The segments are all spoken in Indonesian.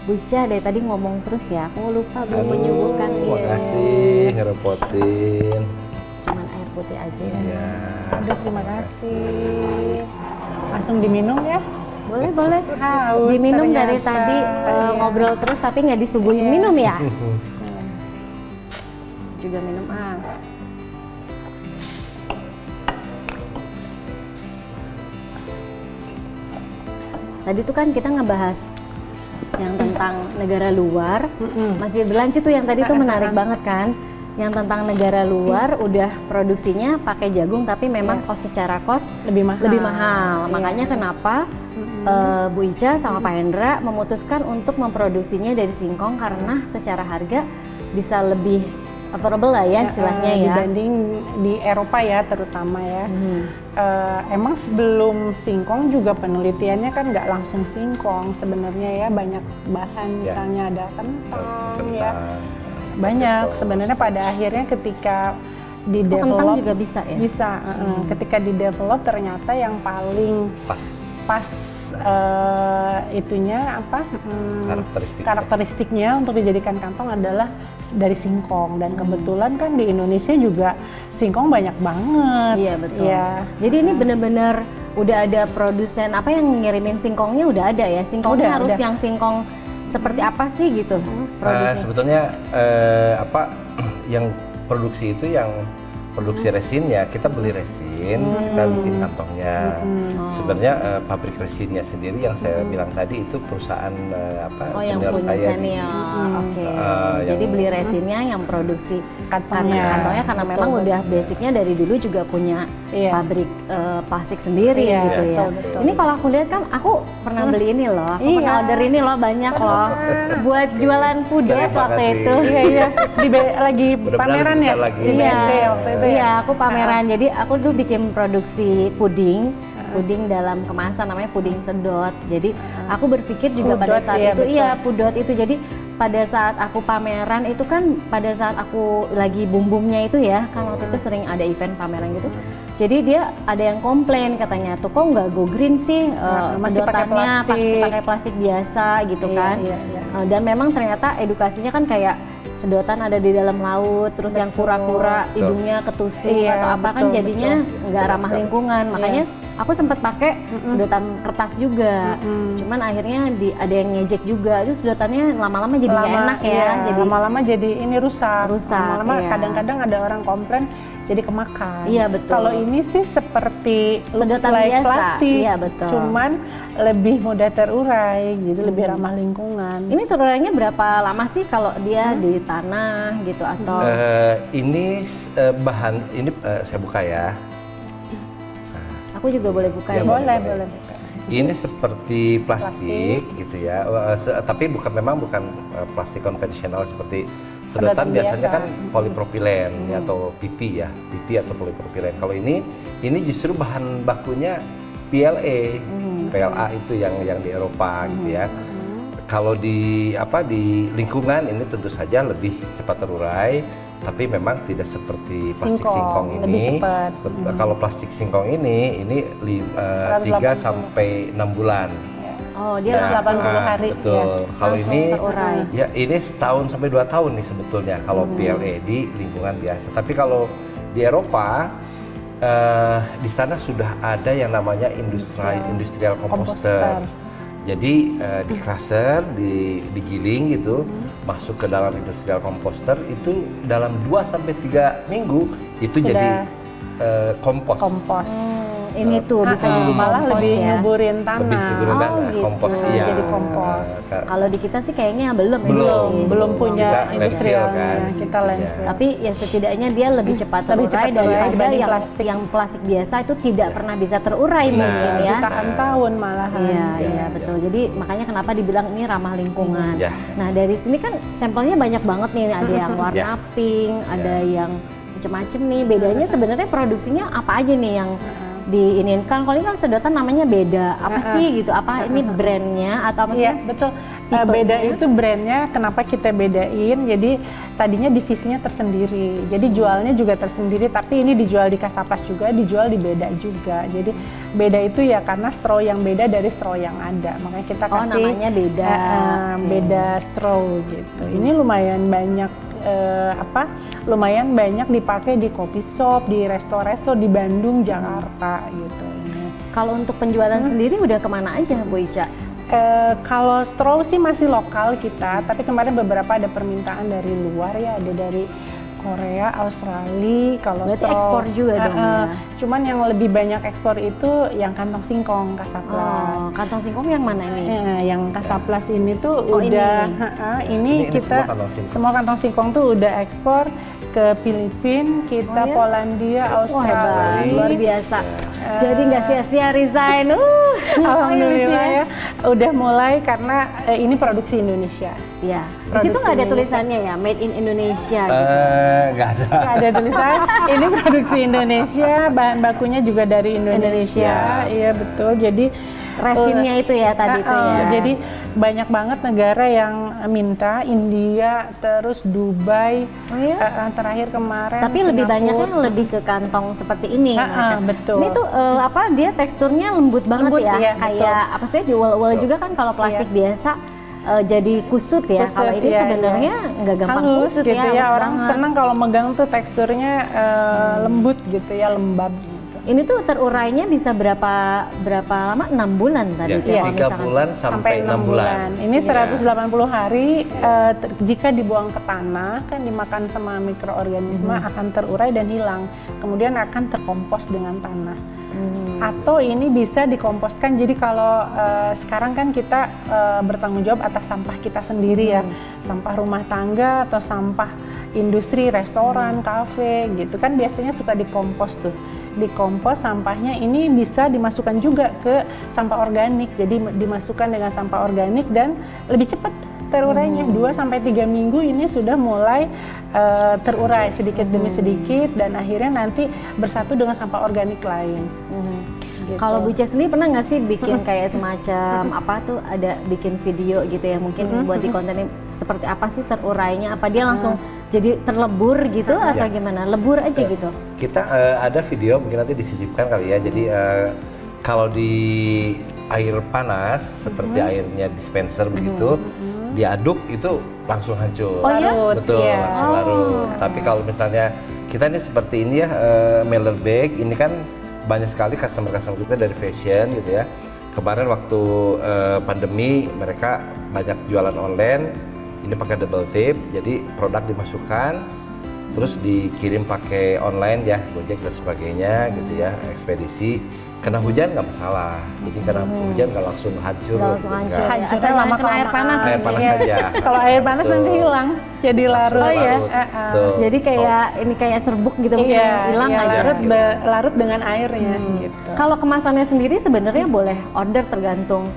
Bu Ica dari tadi ngomong terus ya, aku lupa belum menyuguhkan. Makasih ngerepotin. Cuman air putih aja ya. Ya. Aduh, terima kasih. Langsung diminum ya? Boleh, boleh. Haus Diminum ternyata. dari tadi ngobrol terus tapi nggak disuguhin minum ya? Juga minum Tadi tuh kan kita ngebahas yang tentang negara luar, masih berlanjut tuh yang tadi tuh menarik banget kan, yang tentang negara luar udah produksinya pakai jagung tapi memang secara cost lebih mahal. Makanya kenapa Bu Ica sama Pak Hendra memutuskan untuk memproduksinya dari singkong karena secara harga bisa lebih affordable lah ya istilahnya ya. Dibanding di Eropa ya terutama ya. Emang sebelum singkong juga penelitiannya kan nggak langsung singkong sebenarnya ya, banyak bahan misalnya ada kentang ya. Banyak sebenarnya pada akhirnya ketika di develop kentang juga bisa ya? Bisa, ketika di develop ternyata yang paling pas itunya apa karakteristiknya untuk dijadikan kantong adalah dari singkong, dan kebetulan kan di Indonesia juga singkong banyak banget. Iya betul. Ya. Jadi ini benar-benar udah ada produsen apa yang ngirimin singkongnya udah ada ya, singkongnya harus yang singkong seperti apa sih gitu produksi? Sebetulnya apa yang produksi itu yang produksi resinnya, kita beli resin, kita bikin kantongnya. Sebenarnya pabrik resinnya sendiri yang saya bilang tadi itu perusahaan senior saya. Oke. Jadi beli resinnya yang produksi kantongnya karena memang udah basicnya dari dulu juga punya pabrik plastik sendiri gitu ya. Ini kalau aku lihat kan aku pernah beli ini loh, aku pernah order ini loh banyak loh buat jualan pudet waktu itu. Iya, lagi pameran ya. Iya, aku pameran. Jadi aku dulu bikin produksi puding dalam kemasan namanya puding sedot. Jadi aku berpikir juga pada saat itu pudot itu. Jadi pada saat aku pameran itu kan pada saat aku lagi boom-boomnya itu ya, kan waktu itu sering ada event pameran gitu. Jadi dia ada yang komplain katanya tuh kok nggak go green sih, sedotannya masih pakai plastik biasa gitu kan. Dan memang ternyata edukasinya kan kayak sedotan ada di dalam laut, terus yang kura-kura hidungnya ketusuk atau apa kan jadinya nggak ramah lingkungan. Makanya aku sempat pakai sedotan kertas juga. Cuman akhirnya ada yang ngejek juga, itu sedotannya lama-lama jadi nggak enak ya. Jadi lama-lama jadi ini rusak. Lama-lama kadang-kadang ada orang komplain jadi kemakan. Iya betul. Kalau ini sih seperti sedotan biasa, plastik, iya betul. Cuman lebih mudah terurai, jadi lebih ramah lingkungan. Ini terurainya berapa lama sih kalau dia di tanah gitu atau? Ini bahan ini saya buka ya. Aku juga boleh buka ya? Boleh. Ini seperti plastik gitu ya, tapi memang bukan plastik konvensional seperti sedotan biasanya kan polipropilen atau PP atau polipropilen. Kalau ini justru bahan bakunya PLA, PLA itu yang di Eropa gitu ya. Kalau di lingkungan ini tentu saja lebih cepat terurai, tapi memang tidak seperti plastik singkong ini. Lebih cepat. Kalau plastik singkong ini 3 sampai 6 bulan. Oh, dia 80 hari. Betul. Kalau ini terurai. Ya ini setahun sampai 2 tahun nih sebetulnya kalau PLA di lingkungan biasa. Tapi kalau di Eropa di sana sudah ada yang namanya industrial composter. Jadi di crusher, digiling gitu, masuk ke dalam industrial composter itu dalam 2 sampai 3 minggu itu jadi kompos. Ini tuh bisa jadi malah kompos lebih ya. nyuburin tanah. Lebih nyuburin tanah, gitu. kompos Jadi kompos. Kalau di kita sih kayaknya belum punya kita industrial kan. Kita landfill. Tapi ya setidaknya dia lebih cepat terurai daripada yang plastik biasa itu tidak pernah bisa terurai mungkin ya. Jutaan tahun malahan. Iya betul. Jadi makanya kenapa dibilang ini ramah lingkungan. Ya. Nah dari sini kan sampelnya banyak banget nih, ada yang warna pink, ada yang macam-macam nih. Bedanya sebenarnya produksinya apa aja nih yang diinginkan? Kalau ini kan sedotan namanya beda, apa sih gitu? Apa ini brandnya atau apa sih? Iya betul. Beda itu brandnya, kenapa kita bedain? Jadi tadinya divisinya tersendiri, jadi jualnya juga tersendiri, tapi ini dijual di Kasaplas juga, dijual di Beda juga. Jadi beda itu ya karena straw yang beda dari straw yang ada, makanya kita kasih namanya beda. Beda straw gitu. Ini lumayan banyak lumayan banyak dipakai di coffee shop, di resto-resto di Bandung, Jakarta gitu. Kalau untuk penjualan sendiri udah kemana aja Bu Ica? Kalau straw sih masih lokal kita, tapi kemarin beberapa ada permintaan dari luar ya, ada dari Korea, Australia. Kalau berarti straw, ekspor juga dong ya? Cuman yang lebih banyak ekspor itu yang kantong singkong Kasaplas. Kantong singkong yang mana ini? Yang Kasaplas ini tuh udah, ini kita semua kantong singkong tuh udah ekspor ke Filipina, kita Polandia, Australia. Hebat, luar biasa. Jadi nggak sia-sia resign. Alhamdulillah ya, udah mulai karena ini produksi Indonesia. Iya. Di situ nggak ada tulisannya ya, Made in Indonesia. Gitu. Nggak ada. Nggak ada tulisan. Ini produksi Indonesia, bahan bakunya juga dari Indonesia. Iya betul. Jadi resinnya itu ya tadi itu ya. Jadi banyak banget negara yang minta, India, terus Dubai, terakhir kemarin. Tapi Singapura. lebih banyak kan lebih ke kantong seperti ini. Betul. Ini tuh dia teksturnya lembut banget ya, iya, kayak apa sih di wool juga kan kalau plastik biasa jadi kusut ya. Kalau ini sebenarnya nggak gampang halus kusut gitu ya. Orang senang kalau megang tuh teksturnya lembut gitu ya, lembab. Ini tuh terurainya bisa berapa lama? 6 bulan tadi ya, 3 bulan sampai 6 bulan. Ini 180 hari jika dibuang ke tanah kan dimakan sama mikroorganisme akan terurai dan hilang. Kemudian akan terkompos dengan tanah. Atau ini bisa dikomposkan. Jadi kalau sekarang kan kita bertanggung jawab atas sampah kita sendiri ya. Sampah rumah tangga atau sampah industri, restoran, kafe gitu kan biasanya suka dikompos tuh. Dikompos sampahnya ini bisa dimasukkan juga ke sampah organik. Jadi dimasukkan dengan sampah organik dan lebih cepat terurainya. 2-3 minggu ini sudah mulai terurai sedikit demi sedikit dan akhirnya nanti bersatu dengan sampah organik lain. Gitu. Kalau Bu Ica sendiri pernah nggak sih bikin kayak semacam ada bikin video gitu ya, mungkin buat di kontennya seperti apa sih terurainya? Apa dia langsung jadi terlebur gitu atau gimana? Lebur aja gitu? Kita ada video mungkin nanti disisipkan kali ya. Jadi kalau di air panas seperti airnya dispenser begitu, diaduk itu langsung hancur. Larut, betul, langsung larut. Tapi kalau misalnya kita ini seperti ini ya, mailer bag ini kan banyak sekali customer kita dari fashion gitu ya. Kemarin waktu pandemi mereka banyak jualan online, ini pakai double tip, jadi produk dimasukkan, terus dikirim pakai online ya, Gojek dan sebagainya gitu ya, ekspedisi. Kena hujan nggak masalah, jadi kena hujan nggak langsung hancur. Langsung hancur. Hancurnya lama kena air panas. Air panas saja. Kalau air panas nanti hilang, jadi larut. Oh ya. Jadi kayak serbuk gitu mungkin hilang aja. Larut dengan airnya. Gitu. Kalau kemasannya sendiri sebenarnya boleh order tergantung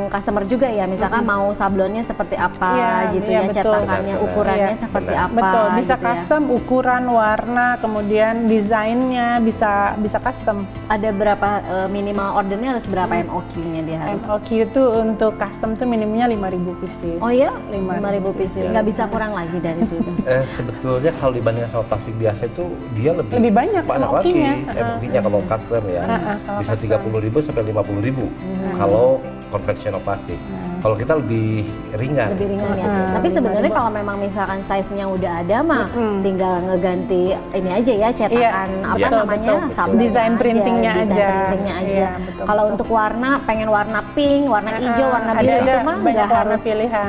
customer juga ya, misalkan mau sablonnya seperti apa gitu ya, cetakannya, ukurannya seperti apa. Betul, bisa gitu custom ukuran, warna, kemudian desainnya bisa custom. Ada berapa minimal ordernya harus berapa MOQ-nya dia harus? MOQ itu untuk custom tuh minimumnya 5.000 pieces. Oh iya? 5.000 pieces, nggak bisa kurang lagi dari situ? Sebetulnya kalau dibandingkan sama plastik biasa itu dia lebih banyak lagi MOQ-nya kalau custom ya. Bisa 30.000 sampai 50.000 kalau konvensional plastik. Kalau kita lebih ringan. Lebih ringan ya. Tapi sebenarnya kalau memang misalkan size-nya udah ada mah tinggal ngeganti ini aja ya, cetakan namanya, sablon desain printingnya aja. Kalau untuk warna, pengen warna pink, warna hijau, warna biru itu mah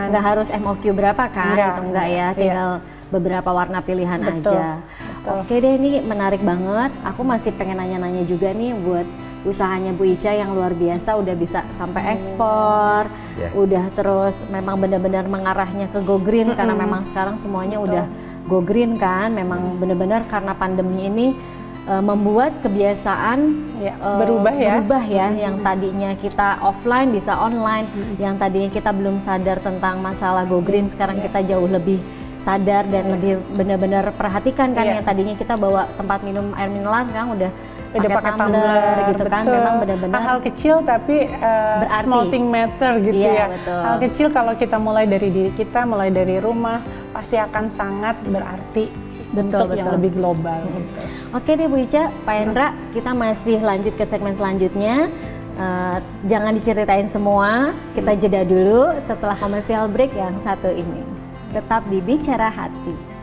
nggak harus MOQ berapa kan? Gitu enggak ya, tinggal beberapa warna pilihan aja. Oke deh, ini menarik banget. Aku masih pengen nanya-nanya juga nih buat usahanya Bu Ica yang luar biasa, udah bisa sampai ekspor, udah terus memang benar-benar mengarahnya ke go green karena memang sekarang semuanya udah go green kan, memang benar-benar karena pandemi ini membuat kebiasaan berubah ya, yang tadinya kita offline bisa online, yang tadinya kita belum sadar tentang masalah go green sekarang kita jauh lebih sadar dan lebih benar-benar perhatikan kan, yang tadinya kita bawa tempat minum air mineral sekarang udah pakai tumbler gitu kan, memang benar-benar hal kecil tapi berarti. small thing matter gitu Iya, ya. betul. Hal kecil kalau kita mulai dari diri kita, mulai dari rumah, pasti akan sangat berarti untuk yang lebih global. Gitu. Oke deh Bu Ica, Pak Hendra, kita masih lanjut ke segmen selanjutnya. Jangan diceritain semua, kita jeda dulu setelah komersial break yang satu ini. Tetap di Bicara Hati.